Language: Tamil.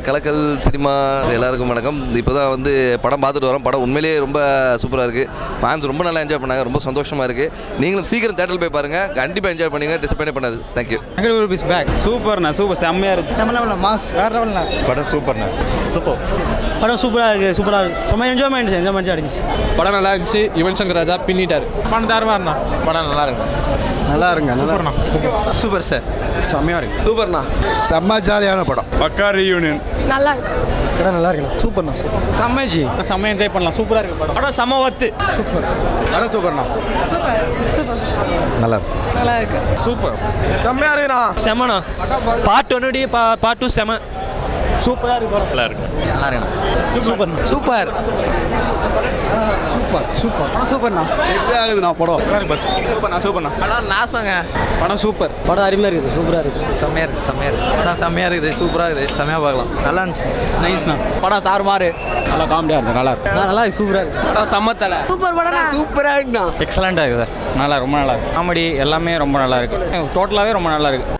கலக்கல் சினிமா எல்லாருக்கும் வணக்கம். இப்போ தான் வந்து படம் பார்த்துட்டு வரோம். படம் உண்மையிலேயே ரொம்ப சூப்பராக இருக்குது. ஃபேன்ஸ் ரொம்ப நல்லா என்ஜாய் பண்ணாங்க. ரொம்ப சந்தோஷமாக இருக்குது. நீங்களும் சீக்கிரம் தேட்டரில் போய் பாருங்கள். கண்டிப்பாக என்ஜாய் பண்ணுங்க. டிசப்பாயின்ட் பண்ணாது. தேங்க்யூ. சூப்பர்ண்ணா, சூப்பர், செம்மையாக இருக்குது. செம்ம மாஸ் வேறு லெவல்ண்ணா. படம் சூப்பர்ண்ணா, சூப்பர். படம் சூப்பராக இருக்குது. செம்ம என்ஜாய்மெண்ட் அடிச்சு. படம் நல்லா இருந்துச்சு. யுவன் சங்கர் ராஜா பின்னிட்டார். படம் தாரமாருண்ணா. படம் நல்லா இருக்கு. நல்லா இருங்க, நல்லா சூப்பர் சார், செம்மையாக இருக்குது. சூப்பர்ண்ணா, செம்ம ஜாலியான படம். பக்கா ரீயூனியன். நல்லா இருக்கு. படம் நல்லா இருக்குண்ணா. சூப்பர்ண்ணா, சூப்பர். செம்மைச்சி, செம்ம என்ஜாய் பண்ணலாம். சூப்பராக இருக்குது படம். படம் செம்ம ஒர்த்து. சூப்பர். படம் சூப்பர்ண்ணா. சூப்பர் சூப்பர் நல்லா நல்லா இருக்கு. சூப்பர். செம்மையாக இருக்குண்ணா. செம்மண்ணா. பார்ட் 1 பார்ட் 2 செம்ம சூப்பராக இருக்கு படம். நல்லா இருக்கு. நல்லா இருக்குண்ணா. சூப்பர் சூப்பர் சூப்பர் சூப்பர் சூப்பர்ண்ணா. எப்படி ஆகுதுண்ணா படம்? பஸ் சூப்பர்ண்ணா. படம் நாசங்க. படம் சூப்பர். படம் அருமையாக இருக்குது. சூப்பராக இருக்குது. செம்மையாக இருக்குது. படம் செம்மையாக இருக்குது. சூப்பராக இருக்குது. செம்மையாக பார்க்கலாம். நல்லா இருந்துச்சு. நைஸ்ண்ணா. படம் தாறுமாறு. நல்லா காமெடியாக இருக்குது. நல்லா இருக்கு. நல்லா இருக்கு. சூப்பராக இருக்குது. படம் செம்மத்தலை. சூப்பர் படம். சூப்பராக இருக்குண்ணா. எக்ஸலண்ட்டாக இருக்குது. நல்லா ரொம்ப நல்லா இருக்கு. காமெடி எல்லாமே ரொம்ப நல்லா இருக்கு. டோட்டலாகவே ரொம்ப நல்லா இருக்கு.